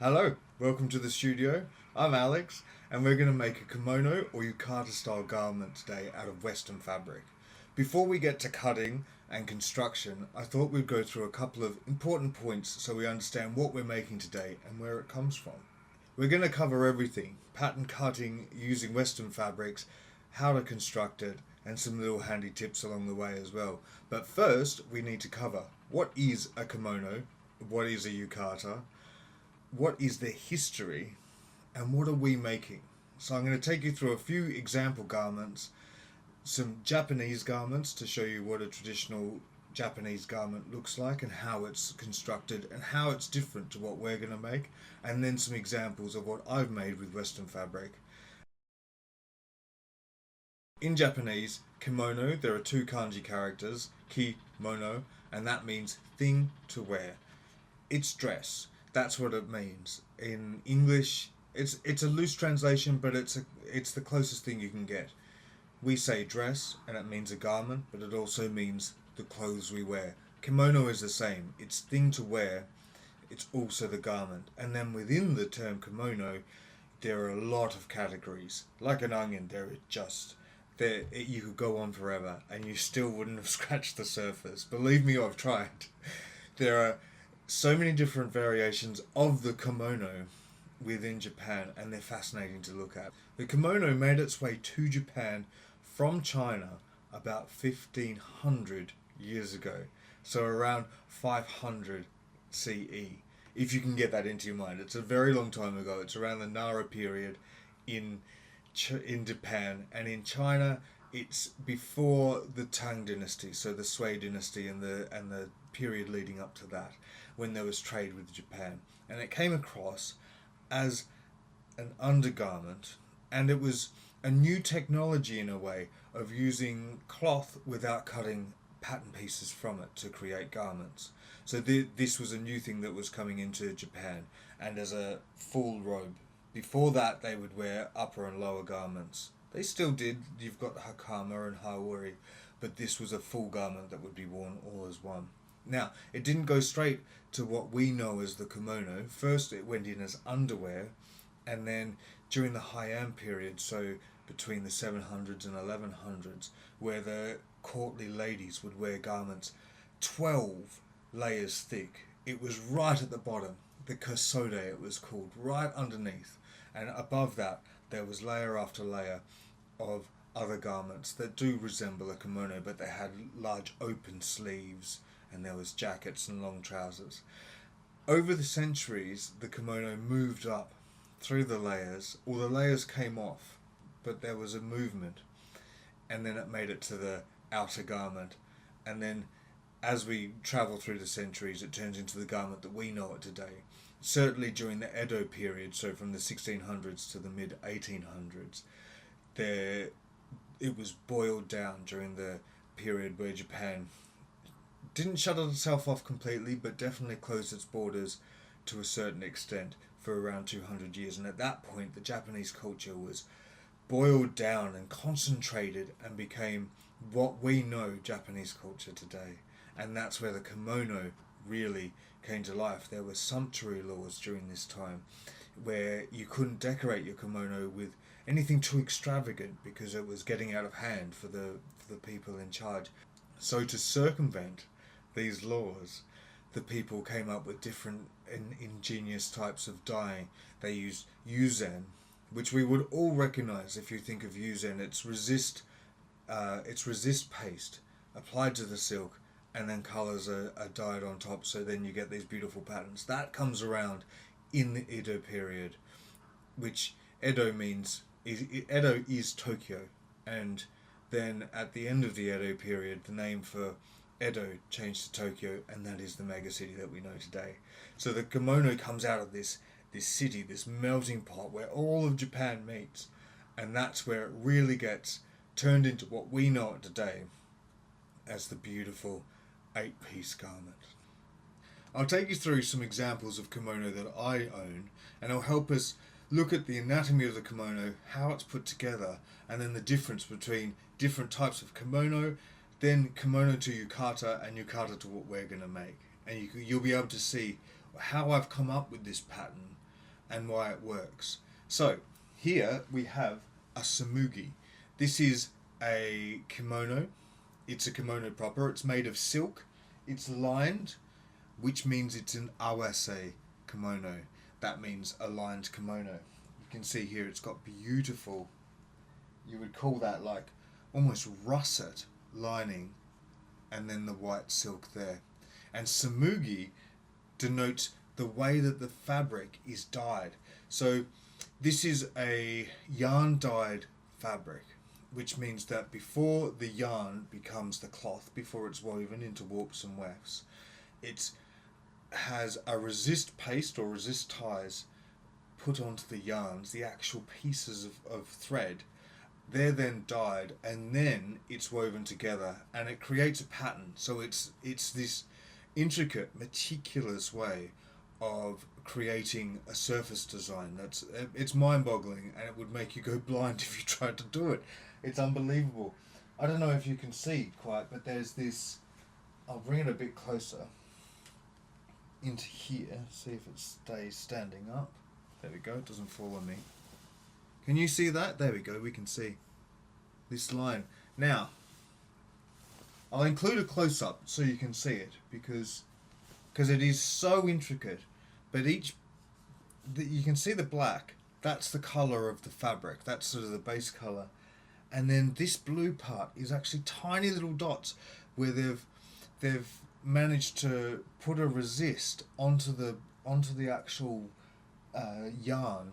Hello, welcome to the studio. I'm Alex, and we're going to make a kimono or yukata style garment today out of Western fabric. Before we get to cutting and construction, I thought we'd go through a couple of important points so we understand what we're making today and where it comes from. We're going to cover everything: pattern cutting using Western fabrics, how to construct it, and some little handy tips along the way as well. But first, we need to cover what is a kimono, what is a yukata, what is the history, and what are we making. So I'm going to take you through a few example garments, some Japanese garments to show you what a traditional Japanese garment looks like and how it's constructed and how it's different to what we're going to make, and then some examples of what I've made with Western fabric. In Japanese, kimono, there are two kanji characters, ki-mono, and that means thing to wear. It's dress. That's what it means. In English, it's a loose translation, but it's the closest thing you can get. We say dress, and it means a garment, but it also means the clothes we wear. Kimono is the same. It's thing to wear. It's also the garment. And then within the term kimono, there are a lot of categories. Like an onion, you could go on forever, and you still wouldn't have scratched the surface. Believe me, I've tried. There are so many different variations of the kimono within Japan, and they're fascinating to look at. The kimono made its way to Japan from China about 1500 years ago, so around 500 CE. If you can get that into your mind, it's a very long time ago. It's around the Nara period in Japan, and in China it's before the Tang dynasty, so the Sui dynasty and the period leading up to that, when there was trade with Japan, and it came across as an undergarment, and it was a new technology in a way of using cloth without cutting pattern pieces from it to create garments. So this was a new thing that was coming into Japan, and as a full robe. Before that, they would wear upper and lower garments. They still did. You've got hakama and haori, but this was a full garment that would be worn all as one. Now, it didn't go straight to what we know as the kimono. First, it went in as underwear, and then during the Heian period, so between the 700s and 1100s, where the courtly ladies would wear garments 12 layers thick. It was right at the bottom, the kasode it was called, right underneath, and above that there was layer after layer of other garments that do resemble a kimono, but they had large open sleeves, and there was jackets and long trousers. Over the centuries, the kimono moved up through the layers. All the layers came off, but there was a movement, and then it made it to the outer garment, and then as we travel through the centuries, it turns into the garment that we know it today. Certainly during the Edo period, so from the 1600s to the mid-1800s, it was boiled down during the period where Japan didn't shut itself off completely, but definitely closed its borders to a certain extent for around 200 years. And at that point, the Japanese culture was boiled down and concentrated and became what we know Japanese culture today. And that's where the kimono really came to life. There were sumptuary laws during this time where you couldn't decorate your kimono with anything too extravagant because it was getting out of hand for the people in charge. So to circumvent these laws, the people came up with different ingenious types of dyeing. They used yuzen, which we would all recognize if you think of yuzen. It's resist paste applied to the silk, and then colors are dyed on top, so then you get these beautiful patterns. That comes around in the Edo period, which Edo is Tokyo, and then at the end of the Edo period, the name for Edo changed to Tokyo, and that is the mega city that we know today. So the kimono comes out of this city, this melting pot where all of Japan meets, and that's where it really gets turned into what we know it today as the beautiful 8-piece garment. I'll take you through some examples of kimono that I own, and it'll help us look at the anatomy of the kimono, how it's put together, and then the difference between different types of kimono, then kimono to yukata, and yukata to what we're going to make. And you'll be able to see how I've come up with this pattern and why it works. So here we have a samugi. This is a kimono. It's a kimono proper. It's made of silk. It's lined, which means it's an awase kimono. That means a lined kimono. You can see here it's got beautiful, you would call that like almost russet lining, and then the white silk there. And samugi denotes the way that the fabric is dyed. So this is a yarn dyed fabric, which means that before the yarn becomes the cloth, before it's woven into warps and wefts, it has a resist paste or resist ties put onto the yarns, the actual pieces of thread. They're then dyed, and then it's woven together, and it creates a pattern. So it's this intricate, meticulous way of creating a surface design it's mind-boggling, and it would make you go blind if you tried to do it. It's unbelievable. I don't know if you can see quite, but there's this, I'll bring it a bit closer into here, see if it stays standing up. There we go, it doesn't fall on me. Can you see that? There we go, we can see this line. Now, I'll include a close-up so you can see it, because it is so intricate. But you can see the black, that's the colour of the fabric, that's sort of the base colour. And then this blue part is actually tiny little dots where they've managed to put a resist onto the actual yarn,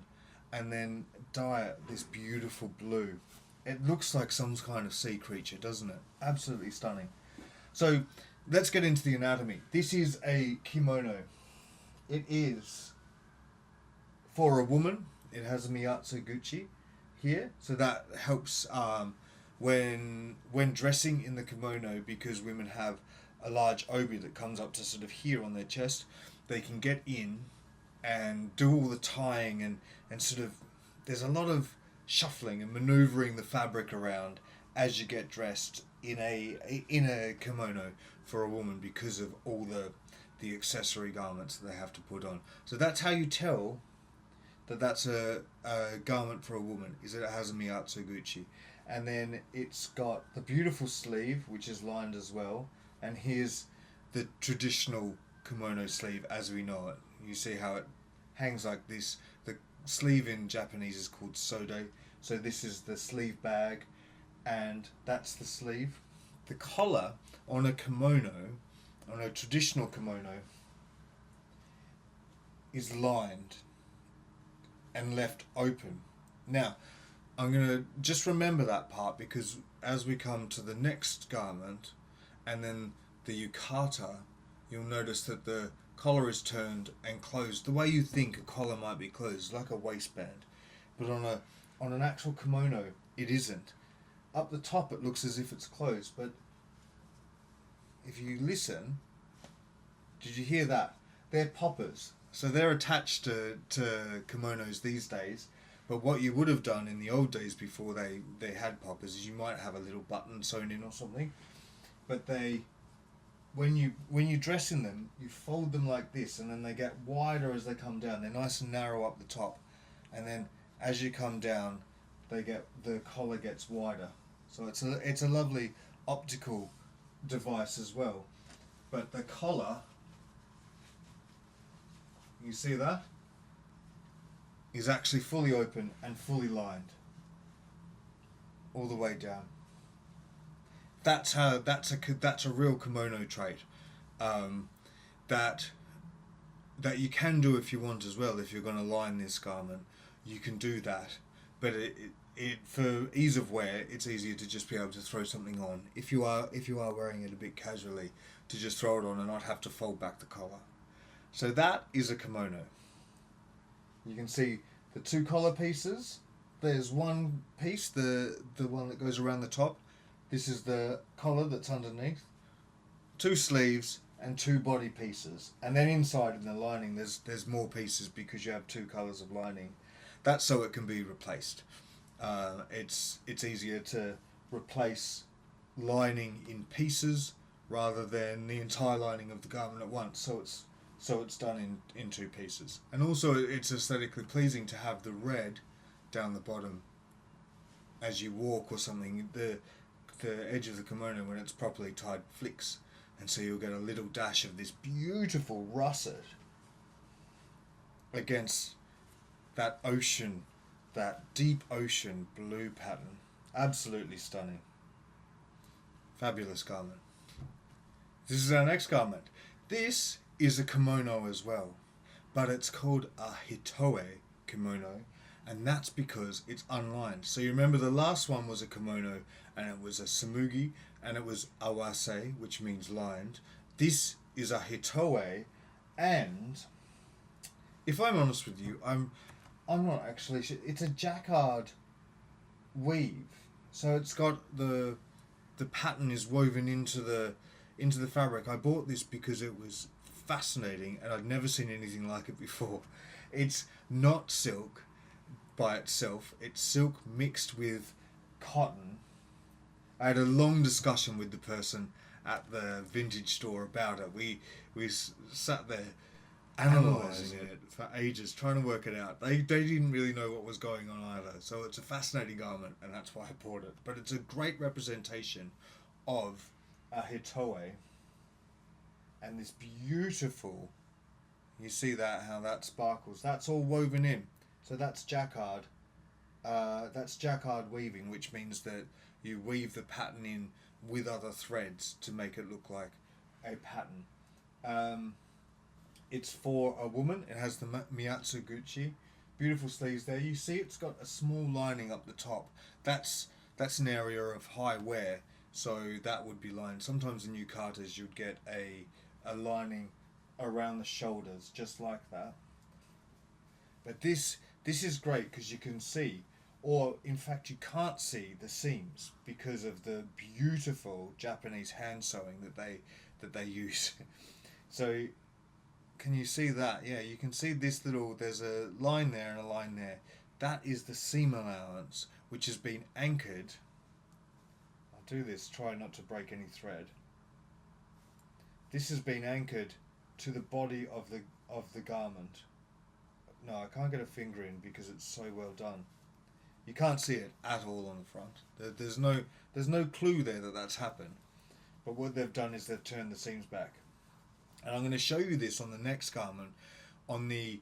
and then dye it this beautiful blue. It looks like some kind of sea creature, doesn't it? Absolutely stunning. So let's get into the anatomy. This is a kimono. It is for a woman. It has a miyatsuguchi here, so that helps when dressing in the kimono, because women have a large obi that comes up to sort of here on their chest. They can get in and do all the tying and sort of, there's a lot of shuffling and maneuvering the fabric around as you get dressed in a kimono for a woman, because of all the accessory garments that they have to put on. So that's how you tell that that's a garment for a woman, is that it has a miyatsuguchi. And then it's got the beautiful sleeve, which is lined as well. And here's the traditional kimono sleeve as we know it. You see how it hangs like this. The sleeve in Japanese is called sode. So this is the sleeve bag, and that's the sleeve. The collar on a kimono, on a traditional kimono, is lined and left open. Now, I'm going to just remember that part, because as we come to the next garment and then the yukata, you'll notice that the collar is turned and closed the way you think a collar might be closed, like a waistband. But on an actual kimono, it isn't. Up the top it looks as if it's closed, but if you listen, did you hear that? They're poppers. So they're attached to kimonos these days, but what you would have done in the old days before they had poppers is you might have a little button sewn in or something, but when you dress in them, you fold them like this, and then they get wider as they come down. They're nice and narrow up the top, and then as you come down, the collar gets wider. So it's a lovely optical device as well. But the collar, you see that, is actually fully open and fully lined all the way down. That's a real kimono trait that you can do if you want as well. If you're going to line this garment, you can do that, but it for ease of wear, it's easier to just be able to throw something on if you are wearing it a bit casually, to just throw it on and not have to fold back the collar. So that is a kimono. You can see the two collar pieces. There's one piece, the one that goes around the top. This is the collar that's underneath. Two sleeves and two body pieces. And then inside in the lining there's more pieces, because you have two colours of lining. That's so it can be replaced. It's easier to replace lining in pieces rather than the entire lining of the garment at once. So it's So it's done in two pieces. And also it's aesthetically pleasing to have the red down the bottom as you walk or something. The edge of the kimono, when it's properly tied, flicks, and so you'll get a little dash of this beautiful russet against that ocean, that deep ocean blue pattern. Absolutely stunning. Fabulous garment. This is our next garment. This is a kimono as well, but it's called a hitoe kimono, and that's because it's unlined. So you remember the last one was a kimono, and it was a samugi, and it was awase, which means lined. This is a hitoe, and if I'm honest with you, I'm not actually sure. It's a jacquard weave, so it's got the pattern is woven into the fabric. I bought this because it was fascinating, and I'd never seen anything like it before. It's not silk by itself. It's silk mixed with cotton. I had a long discussion with the person at the vintage store about it. We sat there analysing it for ages, trying to work it out. They didn't really know what was going on either. So it's a fascinating garment, and that's why I bought it. But it's a great representation of a hitoe, and this beautiful, you see that, how that sparkles, that's all woven in. So that's jacquard. That's jacquard weaving, which means that you weave the pattern in with other threads to make it look like a pattern. It's for a woman. It has the miyatsuguchi, beautiful sleeves there. You see it's got a small lining up the top. That's an area of high wear, so that would be lined. Sometimes in yukatas you'd get a lining around the shoulders, just like that. But this is great because you can see, or in fact you can't see, the seams because of the beautiful Japanese hand sewing that they use. So can you see that? Yeah, you can see this little, there's a line there and a line there. That is the seam allowance, which has been anchored. I'll do this, try not to break any thread. This has been anchored to the body of the garment. No, I can't get a finger in because it's so well done. You can't see it at all on the front. There's no clue there that that's happened. But what they've done is they've turned the seams back. And I'm going to show you this on the next garment, on the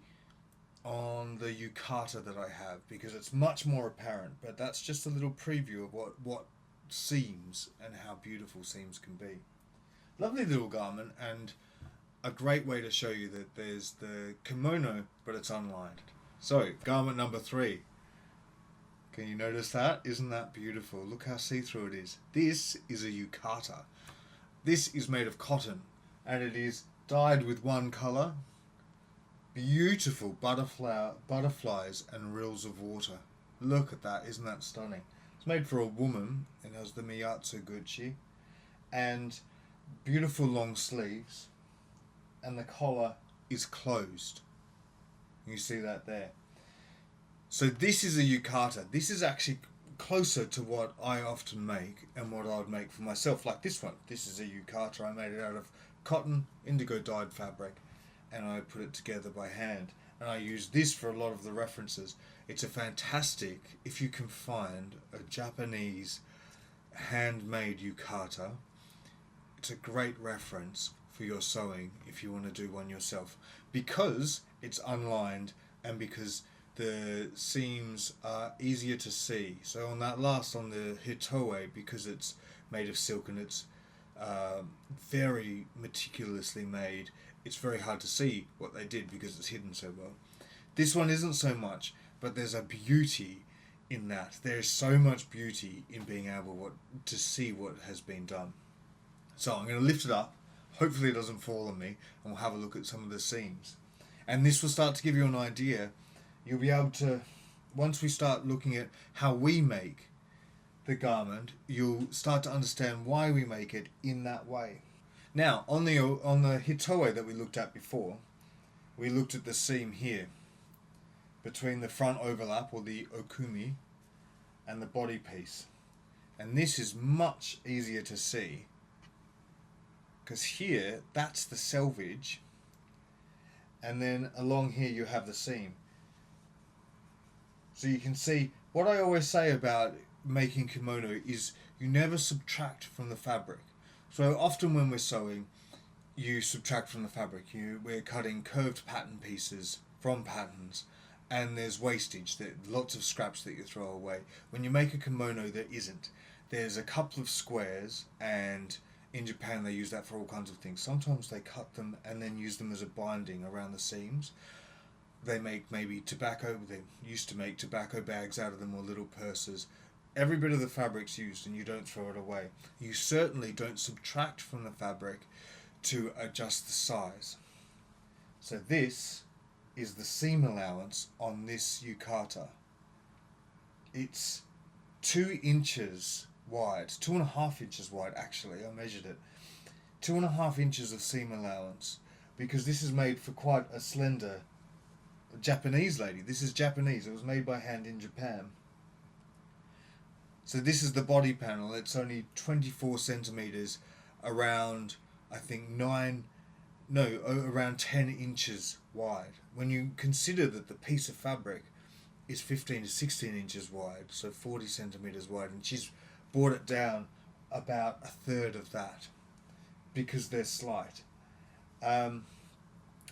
yukata that I have, because it's much more apparent. But that's just a little preview of what seams and how beautiful seams can be. Lovely little garment, and a great way to show you that there's the kimono, but it's unlined. So, garment number 3. Can you notice that? Isn't that beautiful? Look how see-through it is. This is a yukata. This is made of cotton, and it is dyed with one colour. Beautiful butterflies and rills of water. Look at that, isn't that stunning? It's made for a woman. It has the miyatsuguchi, and beautiful long sleeves, and the collar is closed. You see that there. So this is a yukata. This is actually closer to what I often make and what I would make for myself, like this one. This is a yukata. I made it out of cotton, indigo dyed fabric, and I put it together by hand. And I use this for a lot of the references. It's a fantastic, if you can find a Japanese handmade yukata, it's a great reference for your sewing if you want to do one yourself, because it's unlined and because the seams are easier to see. So on that last, on the hitoe, because it's made of silk and it's very meticulously made, it's very hard to see what they did because it's hidden so well. This one isn't so much, but there's a beauty in that. There's so much beauty in being able to see what has been done. So I'm going to lift it up. Hopefully it doesn't fall on me, and we'll have a look at some of the seams. And this will start to give you an idea. You'll be able to, once we start looking at how we make the garment, you'll start to understand why we make it in that way. Now, on the hitoe that we looked at before, we looked at the seam here between the front overlap, or the okumi, and the body piece. And this is much easier to see, because here, that's the selvage, and then along here you have the seam. So you can see, what I always say about making kimono is you never subtract from the fabric. So often when we're sewing, you subtract from the fabric. We're cutting curved pattern pieces from patterns, and there's wastage, lots of scraps that you throw away. When you make a kimono, there isn't. There's a couple of squares, and in Japan they use that for all kinds of things. Sometimes they cut them and then use them as a binding around the seams. They make maybe tobacco, they used to make tobacco bags out of them, or little purses. Every bit of the fabric's used, and you don't throw it away. You certainly don't subtract from the fabric to adjust the size. So this is the seam allowance on this yukata. It's 2 inches wide, 2.5 inches wide actually, I measured it. 2.5 inches of seam allowance, because this is made for quite a slender Japanese lady. This is Japanese, it was made by hand in Japan. So this is the body panel, it's only 24 centimeters, around I think around 10 inches wide. When you consider that the piece of fabric is 15 to 16 inches wide, so 40 centimeters wide, and she's brought it down about a third of that because they're slight. And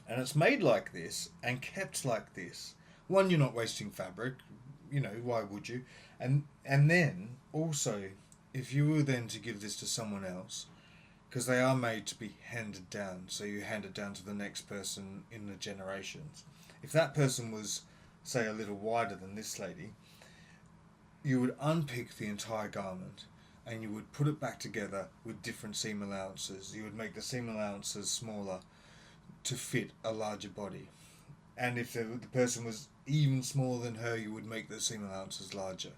it's made like this and kept like this. One, you're not wasting fabric, why would you? And then also, if you were then to give this to someone else, because they are made to be handed down, so you hand it down to the next person in the generations. If that person was, say, a little wider than this lady, you would unpick the entire garment and you would put it back together with different seam allowances. You would make the seam allowances smaller to fit a larger body. And if the person was even smaller than her, you would make the seam allowances larger.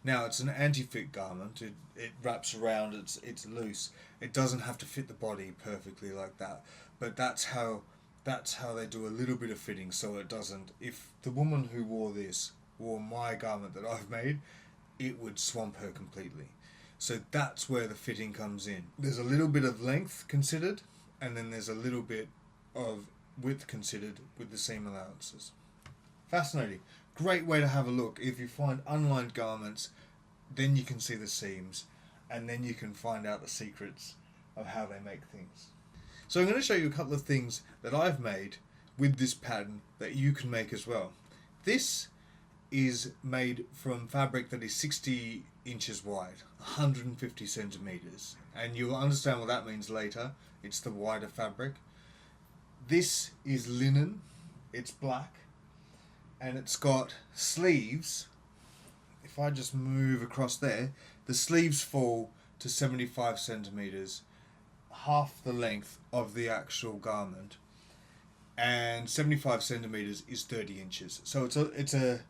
Now, it's an anti-fit garment. It wraps around, it's loose. It doesn't have to fit the body perfectly like that. But that's how they do a little bit of fitting, so it doesn't. If the woman who wore this wore my garment that I've made, it would swamp her completely. So that's where the fitting comes in. There's a little bit of length considered, and then there's a little bit of width considered with the seam allowances. Fascinating. Great way to have a look. If you find unlined garments, then you can see the seams, and then you can find out the secrets of how they make things. So I'm going to show you a couple of things that I've made with this pattern that you can make as well. This is made from fabric that is 60 inches wide, 150 centimeters, and you'll understand what that means later. It's the wider fabric. This is linen, it's black, and it's got sleeves. If I just move across there, the sleeves fall to 75 centimeters, half the length of the actual garment, and 75 centimeters is 30 inches. So it's a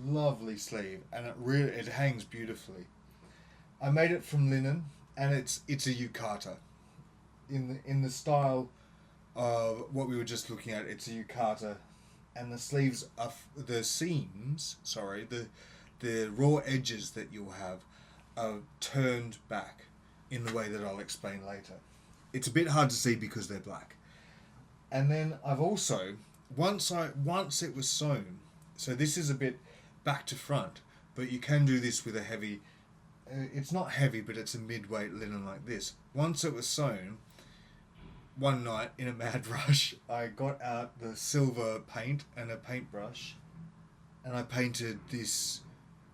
lovely sleeve, and it hangs beautifully. I made it from linen, and it's a yukata in the style of what we were just looking at. It's a yukata, and the sleeves are the raw edges that you'll have are turned back in the way that I'll explain later. It's a bit hard to see because they're black. And then I've also, once it was sewn, so this is a bit back to front, but you can do this with a heavy, it's not heavy, but it's a mid-weight linen like this. Once it was sewn, one night in a mad rush, I got out the silver paint and a paintbrush, and I painted this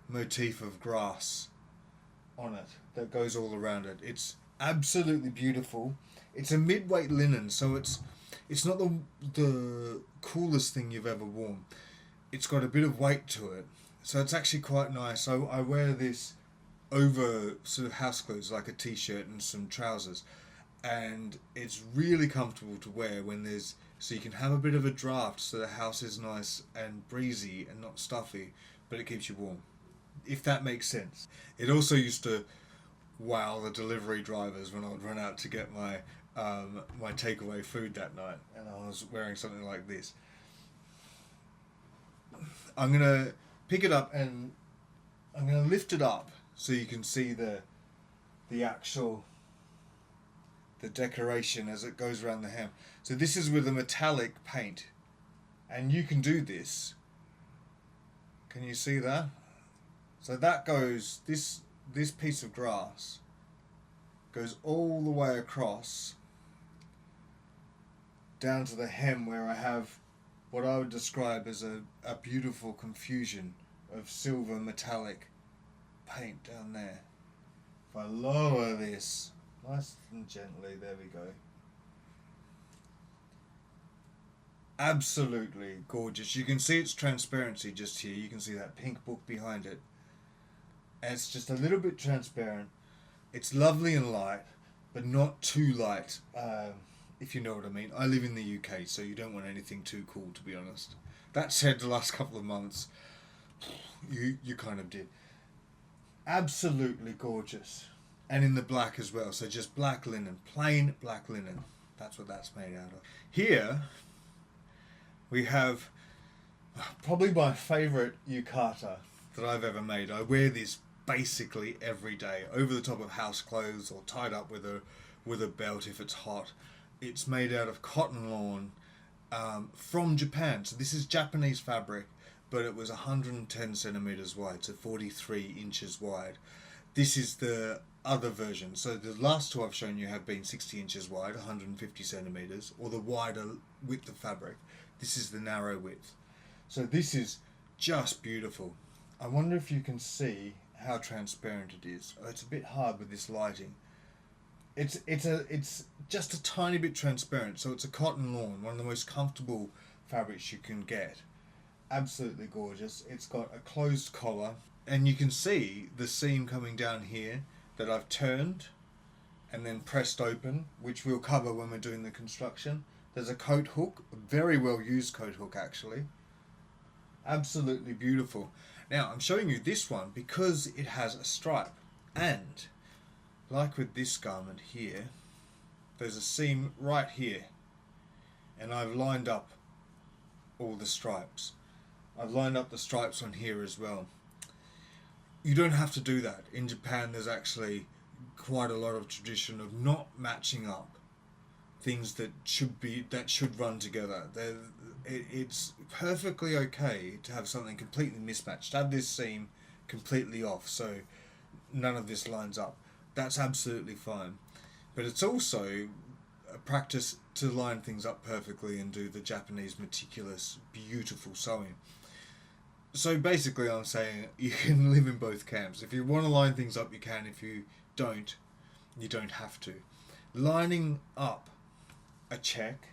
motif of grass on it that goes all around it. It's absolutely beautiful. It's a mid-weight linen, so it's not the coolest thing you've ever worn. It's got a bit of weight to it, so it's actually quite nice. I wear this over sort of house clothes like a t-shirt and some trousers, and it's really comfortable to wear so you can have a bit of a draft, so the house is nice and breezy and not stuffy, but it keeps you warm, if that makes sense. It also used to wow the delivery drivers when I would run out to get my takeaway food that night, and I was wearing something like this. I'm gonna pick it up and I'm gonna lift it up so you can see the the decoration as it goes around the hem. So this is with a metallic paint, and you can do this. Can you see that? So that goes, this piece of grass goes all the way across down to the hem, where I have what I would describe as a beautiful confusion of silver metallic paint down there. If I lower this nice and gently, there we go. Absolutely gorgeous. You can see its transparency just here. You can see that pink book behind it. And it's just a little bit transparent. It's lovely and light, but not too light, if you know what I mean. I live in the UK, so you don't want anything too cool, to be honest. That said, the last couple of months, you kind of did. Absolutely gorgeous. And in the black as well, so just black linen, plain black linen. That's what that's made out of. Here, we have probably my favourite yukata that I've ever made. I wear this basically every day, over the top of house clothes or tied up with a belt if it's hot. It's made out of cotton lawn from Japan. So this is Japanese fabric, but it was 110 centimeters wide, so 43 inches wide. This is the other version. So the last two I've shown you have been 60 inches wide, 150 centimeters, or the wider width of fabric. This is the narrow width. So this is just beautiful. I wonder if you can see how transparent it is. Oh, it's a bit hard with this lighting. It's just a tiny bit transparent. So it's a cotton lawn, one of the most comfortable fabrics you can get. Absolutely gorgeous. It's got a closed collar, and you can see the seam coming down here that I've turned and then pressed open, which we'll cover when we're doing the construction. There's a coat hook, a very well used coat hook actually. Absolutely beautiful. Now I'm showing you this one because it has a stripe, and like with this garment here, there's a seam right here, and I've lined up all the stripes. I've lined up the stripes on here as well. You don't have to do that. In Japan there's actually quite a lot of tradition of not matching up things that should run together. It's perfectly okay to have something completely mismatched. Have this seam completely off, so none of this lines up. That's absolutely fine. But it's also a practice to line things up perfectly and do the Japanese meticulous, beautiful sewing. So basically I'm saying you can live in both camps. If you want to line things up, you can. If you don't, you don't have to. Lining up a check,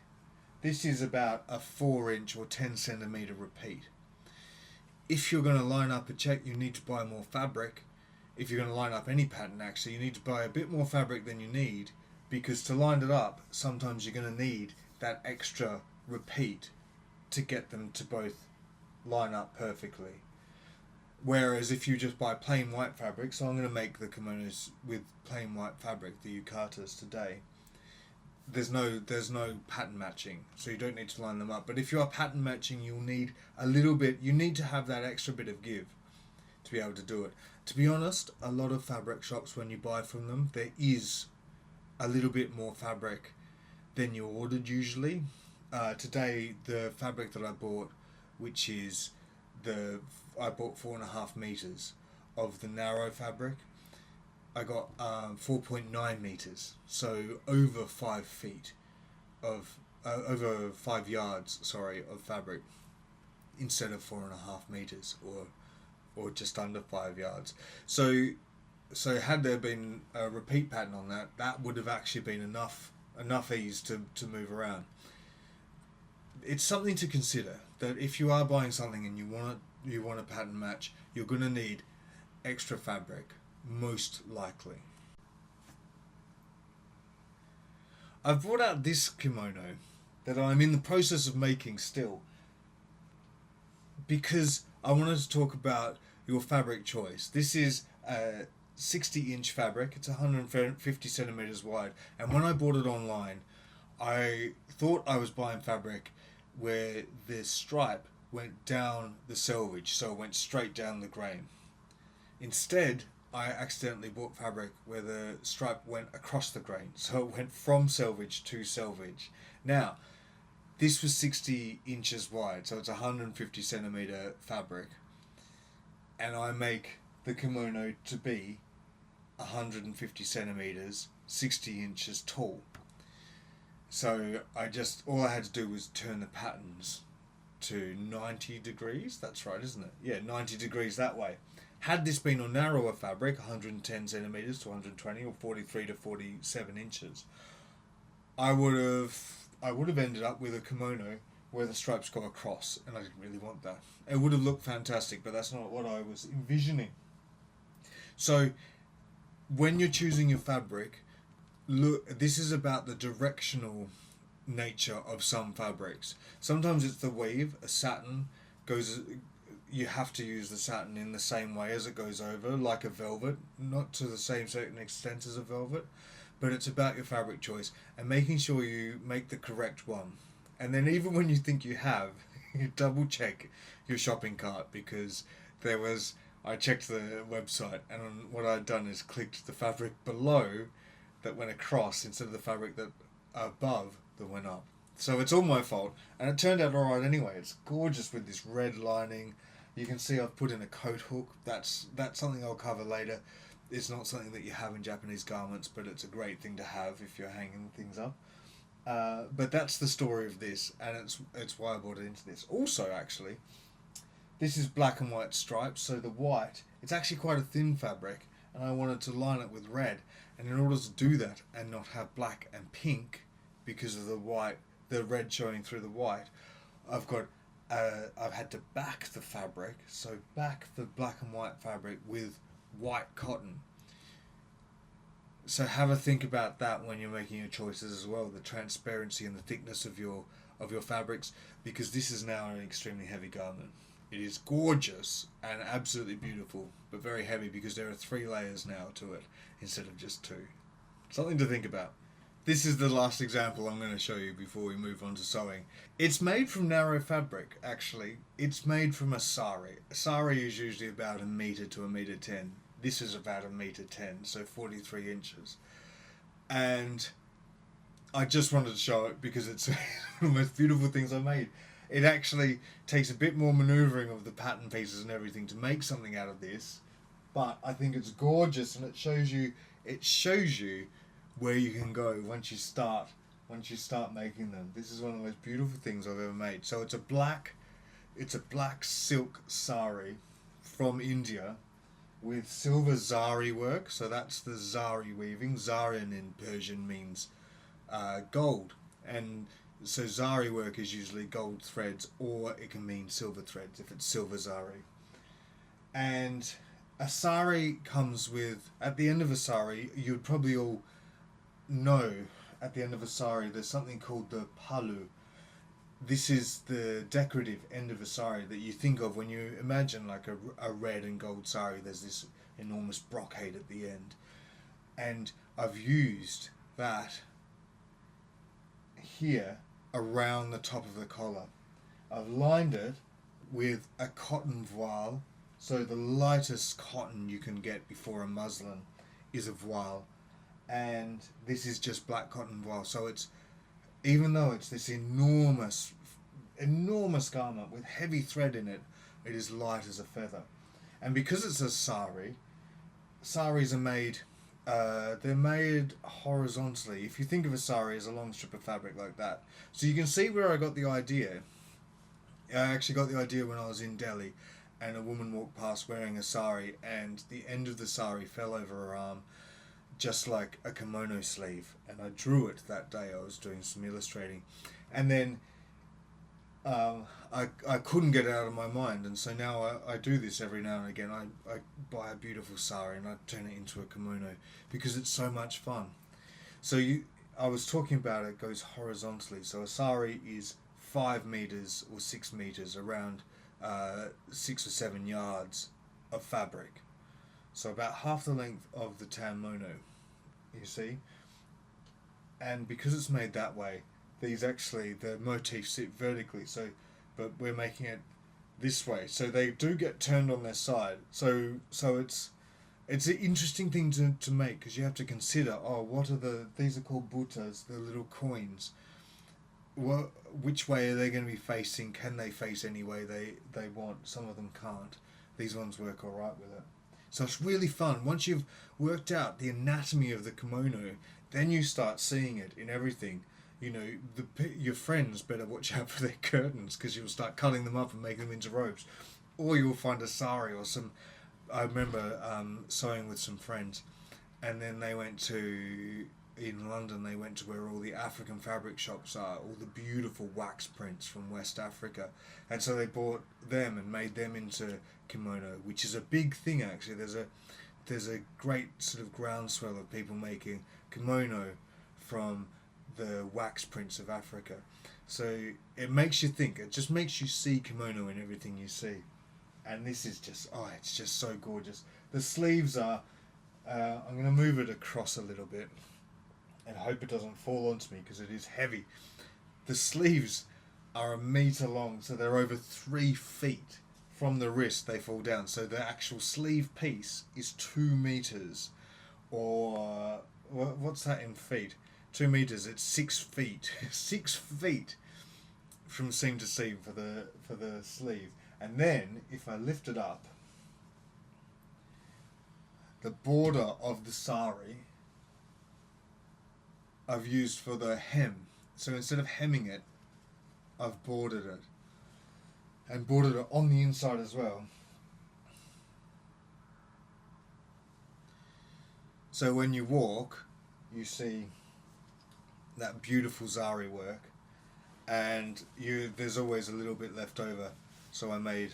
this is about a 4-inch or 10 centimeter repeat. If you're going to line up a check, you need to buy more fabric. If you're going to line up any pattern, actually, you need to buy a bit more fabric than you need, because to line it up, sometimes you're going to need that extra repeat to get them to both line up perfectly. Whereas if you just buy plain white fabric, so I'm going to make the kimonos with plain white fabric, the yukatas today, there's no pattern matching, so you don't need to line them up. But if you are pattern matching, you'll need a little bit, you need to have that extra bit of give to be able to do it. To be honest, a lot of fabric shops, when you buy from them, there is a little bit more fabric than you ordered usually. Today, the fabric that I bought, which is I bought 4.5 meters of the narrow fabric. I got 4.9 meters, so over 5 feet of over 5 yards, sorry, of fabric, instead of 4.5 meters or just under 5 yards. So had there been a repeat pattern on that, that would have actually been enough ease to move around. It's something to consider, that if you are buying something and you want a pattern match, you're going to need extra fabric, most likely. I've brought out this kimono that I'm in the process of making still, because I wanted to talk about your fabric choice. This is a 60-inch fabric. It's 150 centimeters wide, and when I bought it online, I thought I was buying fabric where the stripe went down the selvage, so it went straight down the grain. Instead, I accidentally bought fabric where the stripe went across the grain, so it went from selvage to selvage. Now, this was 60 inches wide, so it's 150 centimeter fabric, and I make the kimono to be 150 centimeters, 60 inches tall. So all I had to do was turn the patterns to 90 degrees. That's right, isn't it? Yeah, 90 degrees that way. Had this been on narrower fabric, 110 centimeters to 120 or 43 to 47 inches, I would have ended up with a kimono where the stripes go across, and I didn't really want that. It would have looked fantastic, but that's not what I was envisioning. So, when you're choosing your fabric, look. This is about the directional nature of some fabrics. Sometimes it's the weave. A satin goes. You have to use the satin in the same way as it goes over, like a velvet, not to the same certain extent as a velvet, but it's about your fabric choice and making sure you make the correct one. And then even when you think you have, you double check your shopping cart, because I checked the website, and what I'd done is clicked the fabric below that went across instead of the fabric that above that went up. So it's all my fault, and it turned out alright anyway. It's gorgeous with this red lining. You can see I've put in a coat hook. That's something I'll cover later. It's not something that you have in Japanese garments, but it's a great thing to have if you're hanging things up. But that's the story of this, and it's why I brought it into this. Also, actually, this is black and white stripes, so the white, it's actually quite a thin fabric, and I wanted to line it with red. And in order to do that and not have black and pink because of the red showing through the white, I've had to back the fabric, so back the black and white fabric with white cotton. So have a think about that when you're making your choices as well, the transparency and the thickness of your fabrics, because this is now an extremely heavy garment. It is gorgeous and absolutely beautiful, but very heavy because there are 3 layers now to it instead of just 2. Something to think about. This is the last example I'm going to show you before we move on to sewing. It's made from narrow fabric, actually. It's made from a sari. A sari is usually about 1 meter to 1 meter 10. This is about 1 meter 10, so 43 inches. And I just wanted to show it because it's one of the most beautiful things I made. It actually takes a bit more manoeuvring of the pattern pieces and everything to make something out of this, but I think it's gorgeous, and it shows you where you can go once you start making them. This is one of the most beautiful things I've ever made. So it's a black silk sari from India with silver zari work. So that's the zari weaving. Zarian in Persian means gold, and so zari work is usually gold threads, or it can mean silver threads if it's silver zari. And a sari comes with, at the end of a sari, you'd probably all know, at the end of a sari there's something called the palu. This is the decorative end of a sari that you think of when you imagine like a red and gold sari. There's this enormous brocade at the end, and I've used that here around the top of the collar. I've lined it with a cotton voile, so the lightest cotton you can get before a muslin is a voile, and this is just black cotton voile. So it's, even though it's this enormous garment with heavy thread in it, it is light as a feather. And because it's a sari, saris are made, they're made horizontally. If you think of a sari as a long strip of fabric like that. So you can see where I got the idea. I actually got the idea when I was in Delhi, and a woman walked past wearing a sari, and the end of the sari fell over her arm, just like a kimono sleeve. And I drew it that day. I was doing some illustrating, and then I couldn't get it out of my mind, and so now I do this every now and again. I buy a beautiful sari and I turn it into a kimono because it's so much fun. So I was talking about it goes horizontally. So a sari is 5 meters or 6 meters, around 6 or 7 yards of fabric. So about half the length of the tanmono, you see. And because it's made that way, the motifs sit vertically, but we're making it this way, so they do get turned on their side. So It's an interesting thing to make, because you have to consider, oh, what are these are called butas, the little coins. What, which way are they going to be facing? Can they face any way they want? Some of them can't. These ones work all right with it. So it's really fun. Once you've worked out the anatomy of the kimono, then you start seeing it in everything. You know, your friends better watch out for their curtains, because you'll start cutting them up and making them into robes. Or you'll find a sari or some. I remember sewing with some friends, and then they went to, in London, they went to where all the African fabric shops are, all the beautiful wax prints from West Africa, and so they bought them and made them into kimono, which is a big thing actually. There's a great sort of groundswell of people making kimono from the wax prints of Africa. So it makes you think. It just makes you see kimono in everything you see. And this is just, it's just so gorgeous. The sleeves are, I'm going to move it across a little bit and hope it doesn't fall onto me, because it is heavy. The sleeves are 1 meter long, so they're over 3 feet from the wrist. They fall down, so the actual sleeve piece is 2 meters, or what's that in feet? 2 meters. It's 6 feet. 6 feet from seam to seam for the sleeve. And then, if I lift it up, the border of the sari I've used for the hem. So instead of hemming it, I've bordered it. And bordered it on the inside as well. So when you walk, you see that beautiful zari work, and there's always a little bit left over. So I made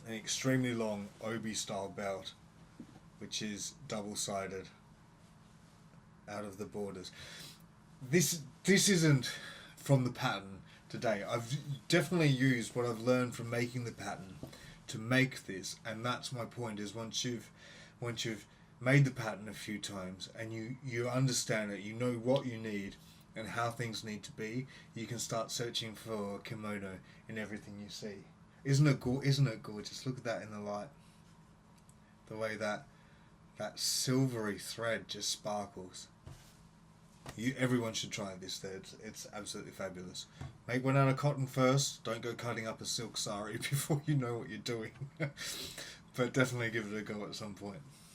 an extremely long obi style belt, which is double-sided out of the borders. This isn't from the pattern today. I've definitely used what I've learned from making the pattern to make this, and that's my point, is once you've made the pattern a few times and you understand it, you know what you need and how things need to be, you can start searching for kimono in everything you see. Isn't it gorgeous? Look at that in the light. The way that silvery thread just sparkles. Everyone should try this. It's absolutely fabulous. Make one out of cotton first. Don't go cutting up a silk sari before you know what you're doing. But definitely give it a go at some point.